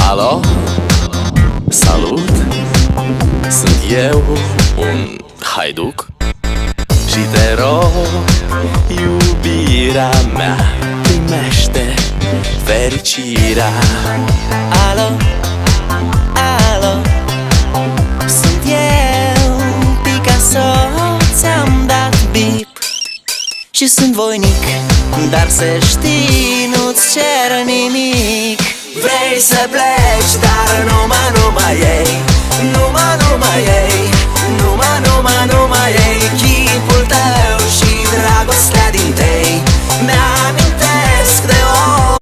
Alo, salut, sunt eu, un haiduc și te rog, iubirea mea, primește fericirea. Alo, alo, sunt eu, Picasso, ți-am dat bip și sunt voinic, dar să știi, nu-ți cer nimic. Vrei să pleci?